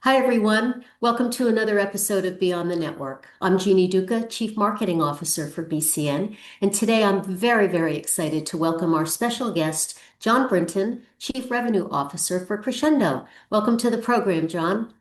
Hi, everyone. Welcome to another episode of Beyond the Network. I'm Jeanne Duca, Chief Marketing Officer for BCN, and today I'm very, very excited to welcome our special guest, Jon Brinton, Chief Revenue Officer for Crexendo. Welcome to the program, Jon.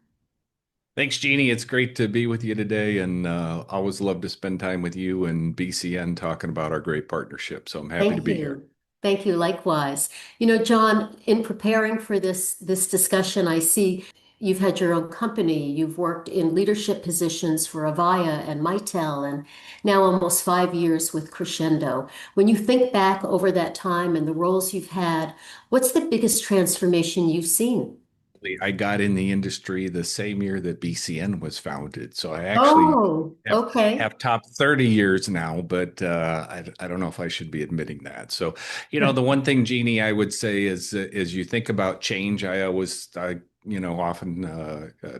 Thanks, Jeannie. It's great to be with you today, and always love to spend time with you and BCN talking about our great partnership. So I'm happy to Thank be here. you. Thank you. Likewise. You know, Jon, in preparing for this discussion, I see you've had your own company. You've worked in leadership positions for Avaya and Mitel, and now almost 5 years with Crexendo. When you think back over that time and the roles you've had, what's the biggest transformation you've seen? I got in the industry the same year that BCN was founded, so I actually Oh, have okay. have top 30 years now, but I don't know if I should be admitting that. So, the one thing, Jeannie, I would say is as you think about change, I often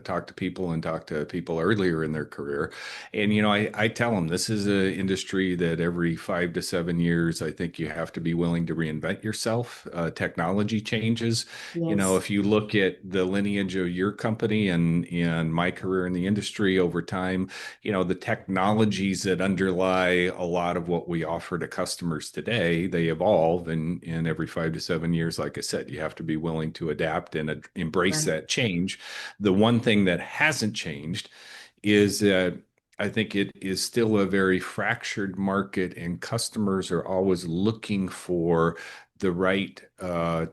talk to people and talk to people earlier in their career. And, I tell them this is an industry that every 5 to 7 years, I think you have to be willing to reinvent yourself. Technology changes. Yes. If you look at the lineage of your company and my career in the industry over time, the technologies that underlie a lot of what we offer to customers today, they evolve. And every 5 to 7 years, like I said, you have to be willing to adapt and embrace Right. that change. The one thing that hasn't changed is that I think it is still a very fractured market, and customers are always looking for the right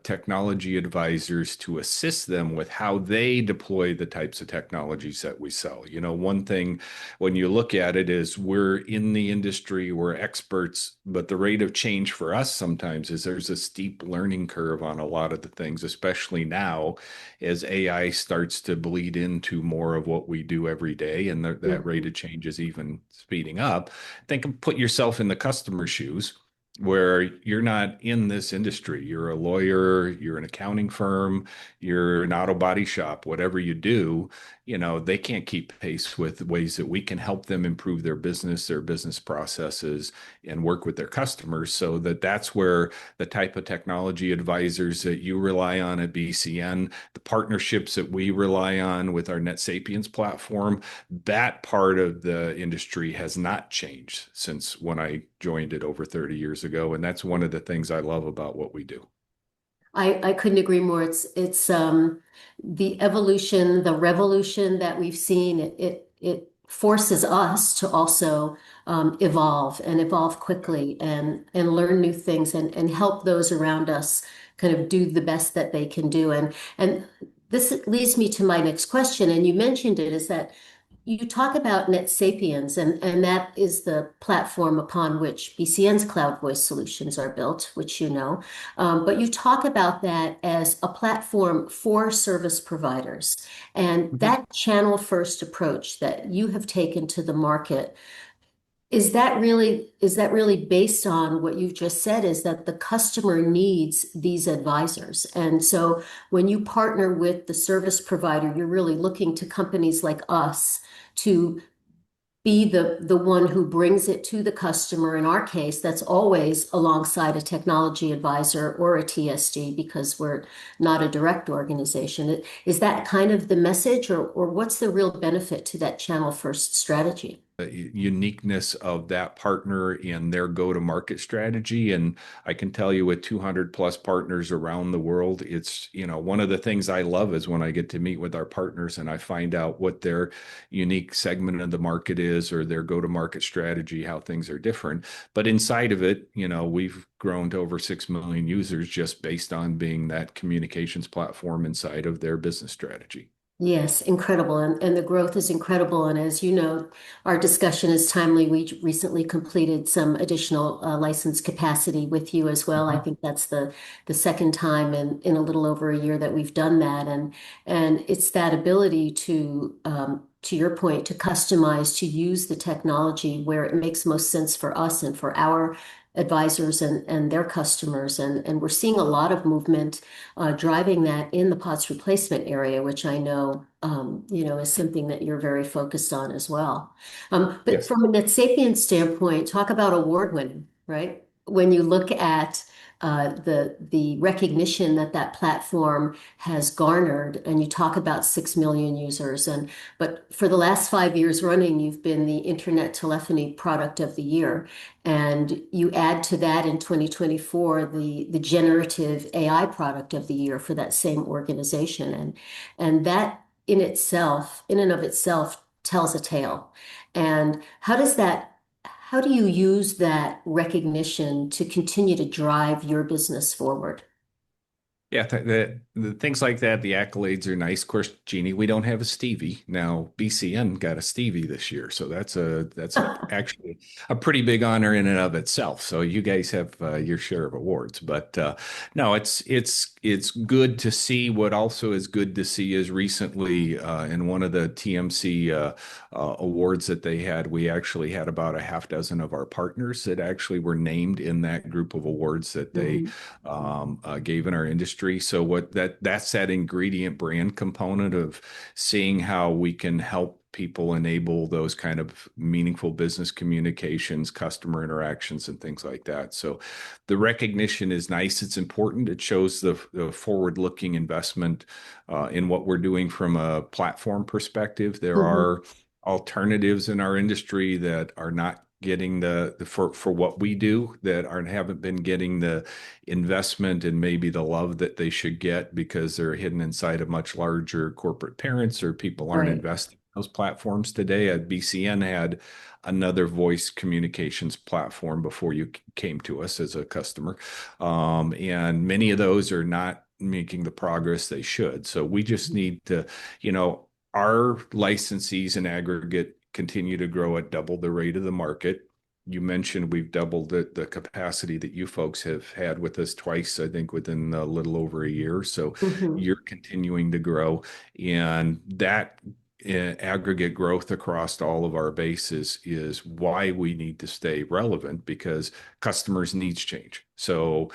technology advisors to assist them with how they deploy the types of technologies that we sell. One thing when you look at it is we're in the industry, we're experts, but the rate of change for us sometimes is there's a steep learning curve on a lot of the things, especially now as AI starts to bleed into more of what we do every day, and that rate Mhm. of change is even speeding up. Put yourself in the customer's shoes where you're not in this industry. You're a lawyer, you're an accounting firm, you're an auto body shop, whatever you do, they can't keep pace with ways that we can help them improve their business processes, and work with their customers. So that's where the type of technology advisors that you rely on at BCN, the partnerships that we rely on with our NetSapiens platform, that part of the industry has not changed since when I joined it over 30 years ago. And that's one of the things I love about what we do. I couldn't agree more. It's the evolution, the revolution that we've seen. It forces us to also evolve and evolve quickly and learn new things and help those around us kind of do the best that they can do. And this leads me to my next question, and you mentioned it, is that you talk about NetSapiens, and that is the platform upon which BCN's cloud voice solutions are built, which you know. But you talk about that as a platform for service providers. And Mhm. that channel first approach that you have taken to the market, is that really based on what you've just said, is that the customer needs these advisors? And so when you partner with the service provider, you're really looking to companies like us to be the one who brings it to the customer. In our case, that's always alongside a technology advisor or a TSD because we're not a direct organization. Is that kind of the message, or what's the real benefit to that channel first strategy? Uniqueness of that partner in their go-to-market strategy. And I can tell you with 200 plus partners around the world, it's, one of the things I love is when I get to meet with our partners and I find out what their unique segment of the market is or their go-to-market strategy, how things are different. But inside of it, we've grown to over 6 million users just based on being that communications platform inside of their business strategy. Yes, incredible. And the growth is incredible. And as you know, our discussion is timely. We recently completed some additional license capacity with you as well. I Mhm. think that's the second time in a little over a year that we've done that. And it's that ability to your point, to customize, to use the technology where it makes most sense for us and for our advisors and their customers. And we're seeing a lot of movement driving that in the POTS replacement area, which I know, is something that you're very focused on as well. But Yes. from a NetSapiens standpoint, talk about award winning, right? when you look at the recognition that that platform has garnered, and you talk about 6 million users, and but for the last 5 years running, you've been the Internet Telephony Product of the Year, and you add to that in 2024 the Generative AI Product of the Year for that same organization, and that in itself, in and of itself, tells a tale. And how do you use that recognition to continue to drive your business forward? Yeah, the things like that, the accolades are nice. Of course, Jeannie, we don't have a Stevie. Now, BCN got a Stevie this year, so that's actually a pretty big honor in and of itself. So you guys have your share of awards, but no, it's good to see. What also is good to see is recently in one of the TMC awards that they had, we actually had about a half dozen of our partners that actually were named in that group of awards that they Mhm. gave in our industry. So that's that ingredient brand component of seeing how we can help people enable those kind of meaningful business communications, customer interactions, and things like that. So the recognition is nice. It's important. It shows the forward-looking investment in what we're doing from a platform perspective. There Mhm. are alternatives in our industry that are not getting the for what we do that aren't haven't been getting the investment and maybe the love that they should get because they're hidden inside of much larger corporate parents or people aren't Right. investing in those platforms today. BCN had another voice communications platform before you came to us as a customer. And many of those are not making the progress they should. So we just need to, you know, our licensees in aggregate continue to grow at double the rate of the market. You mentioned we've doubled the capacity that you folks have had with us twice, I think, within a little over a year. So Mhm. you're continuing to grow, and that aggregate growth across all of our bases is why we need to stay relevant because customers' needs change. So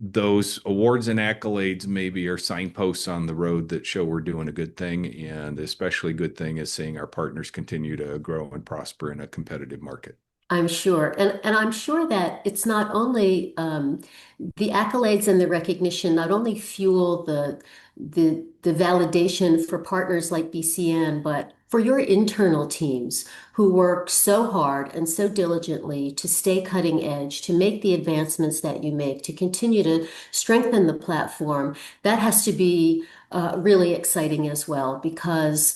those awards and accolades maybe are signposts on the road that show we're doing a good thing. And especially good thing is seeing our partners continue to grow and prosper in a competitive market. I'm sure. And I'm sure that it's not only the accolades and the recognition not only fuel the validation for partners like BCN, but for your internal teams who work so hard and so diligently to stay cutting edge, to make the advancements that you make, to continue to strengthen the platform. That has to be really exciting as well because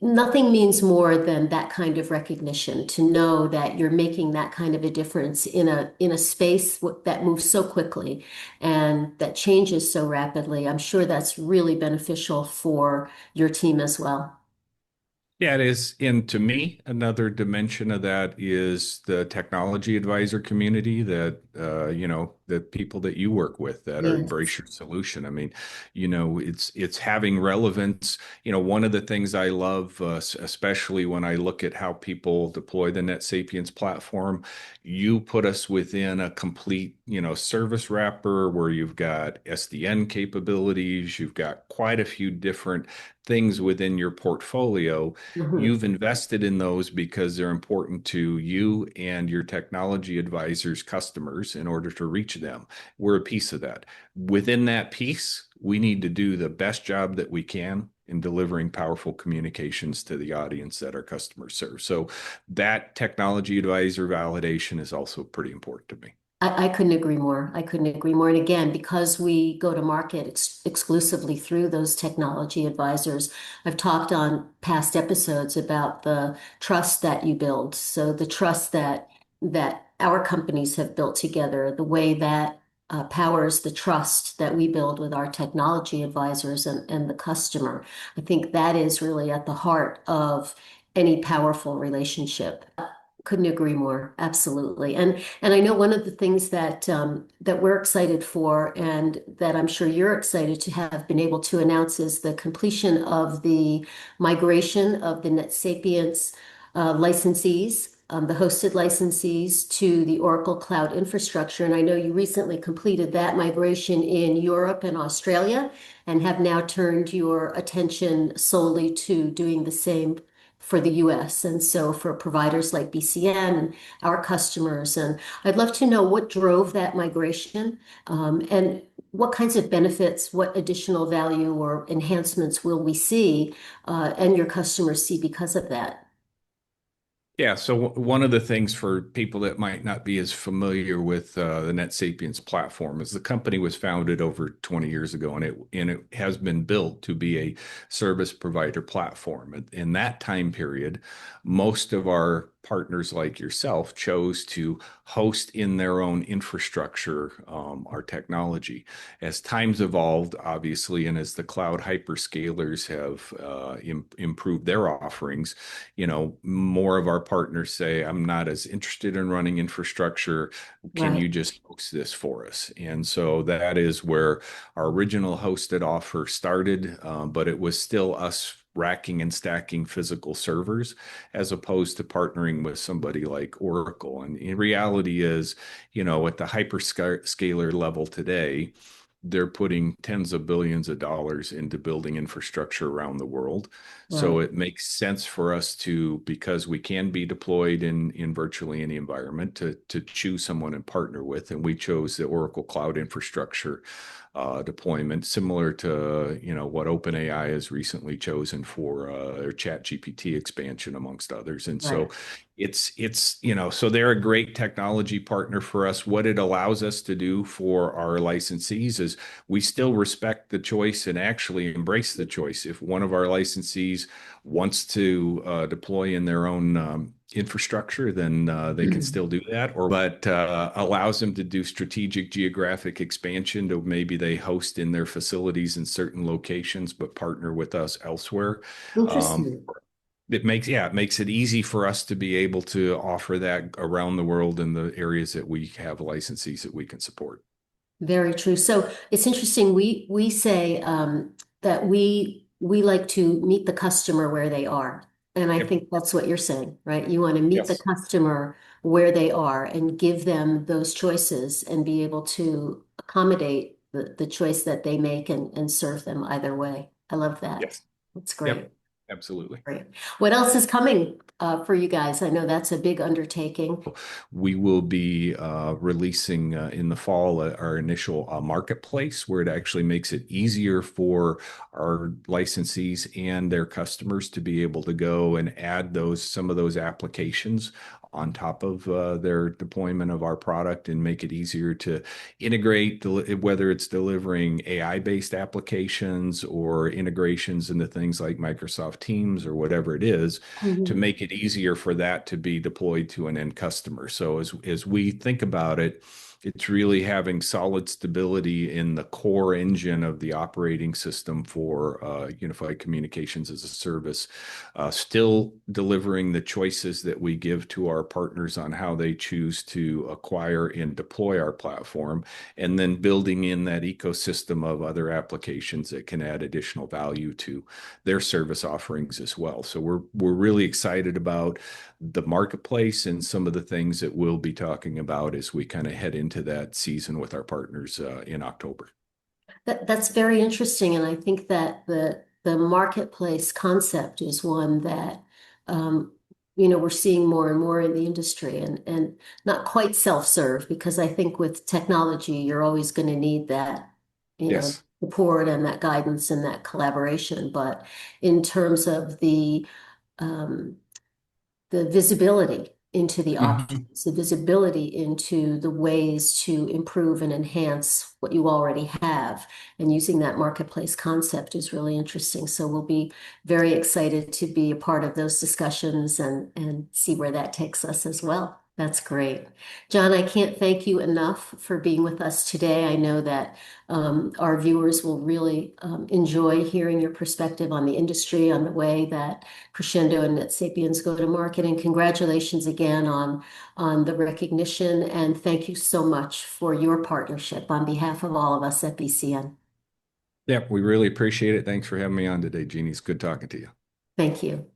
nothing means more than that kind of recognition to know that you're making that kind of a difference in a space that moves so quickly and that changes so rapidly. I'm sure that's really beneficial for your team as well. Yeah, it is. And to me, another dimension of that is the technology advisor community that, the people that you work with that are Yes. embrace your solution. I mean, it's having relevance. One of the things I love, especially when I look at how people deploy the NetSapiens platform, you put us within a complete, service wrapper where you've got SDN capabilities, you've got quite a few different things within your portfolio. Mhm. You've invested in those because they're important to you and your technology advisors' customers in order to reach them. We're a piece of that. Within that piece, we need to do the best job that we can in delivering powerful communications to the audience that our customers serve. So that technology advisor validation is also pretty important to me. I couldn't agree more. I couldn't agree more. And again, because we go to market exclusively through those technology advisors, I've talked on past episodes about the trust that you build. So the trust that our companies have built together, the way that powers the trust that we build with our technology advisors and the customer. I think that is really at the heart of any powerful relationship. Couldn't agree more. Absolutely. And I know one of the things that we're excited for and that I'm sure you're excited to have been able to announce is the completion of the migration of the NetSapiens licensees, the hosted licensees to the Oracle Cloud infrastructure. And I know you recently completed that migration in Europe and Australia and have now turned your attention solely to doing for the US. And so for providers like BCN and our customers, and I'd love to know what drove that migration, and what kinds of benefits, what additional value or enhancements will we see, and your customers see because of that? Yeah, so one of the things for people that might not be as familiar with the NetSapiens platform is the company was founded over 20 years ago, and it has been built to be a service provider platform. In that time period, most of our partners like yourself chose to host in their own infrastructure our technology. As times evolved, obviously, and as the cloud hyperscalers have improved their offerings, more of our partners say, I'm not as interested in running infrastructure. Can Right, you just host this for us? And so that is where our original hosted offer started, but it was still us racking and stacking physical servers as opposed to partnering with somebody like Oracle. And in reality is, at the hyperscaler level today, they're putting tens of billions of dollars into building infrastructure around the world. So right, it makes sense for us to, because we can be deployed in virtually any environment, to choose someone and partner with. And we chose the Oracle Cloud Infrastructure deployment, similar to what OpenAI has recently chosen for their Chat GPT expansion, amongst others. And so right. so they're a great technology partner for us. What it allows us to do for our licensees is we still respect the choice and actually embrace the choice. If one of our licensees wants to deploy in their own infrastructure, then they can still do that, but allows them to do strategic geographic expansion to maybe they host in their facilities in certain locations, but partner with us elsewhere. Um, Interesting. it makes it easy for us to be able to offer that around the world in the areas that we have licensees that we can support. Very true. So it's interesting. We say that we like to meet the customer where they are, and I Yep. think that's what you're saying, right? You want to meet the Yes. customer where they are and give them those choices and be able to accommodate the choice that they make and serve them either way. I love that. Yes. That's Yep. great. Absolutely. Great. What else is coming for you guys? I know that's a big undertaking. We will be releasing in the fall our initial marketplace where it actually makes it easier for our licensees and their customers to be able to go and add some of those applications on top of their deployment of our product and make it easier to integrate, whether it's delivering AI-based applications or integrations into things like Microsoft Teams or whatever it is, to Mhm. make it easier for that to be deployed to an end customer. So as we think about it, it's really having solid stability in the core engine of the operating system for unified communications as a service, still delivering the choices that we give to our partners on how they choose to acquire and deploy our platform, and then building in that ecosystem of other applications that can add additional value to their service offerings as well. So we're really excited about the marketplace and some of the things that we'll be talking about as we kind of head into that season with our partners in October. That's very interesting, and I think that the marketplace concept is one that um, we're seeing more and more in the industry, and not quite self-serve because I think with technology you're always going to need that Yes. support and that guidance and that collaboration. But in terms of um, the visibility into the Mhm. options, the visibility into the ways to improve and enhance what you already have. And using that marketplace concept is really interesting. So we'll be very excited to be a part of those discussions and see where that takes us as well. That's great. John, I can't thank you enough for being with us today. I know that our viewers will really enjoy hearing your perspective on the industry, on the way that Crexendo and NetSapiens go to market. And congratulations again on the recognition. And thank you so much for your partnership on behalf of all of us at BCN. Yeah, we really appreciate it. Thanks for having me on today, Jeannie. It's good talking to you. Thank you.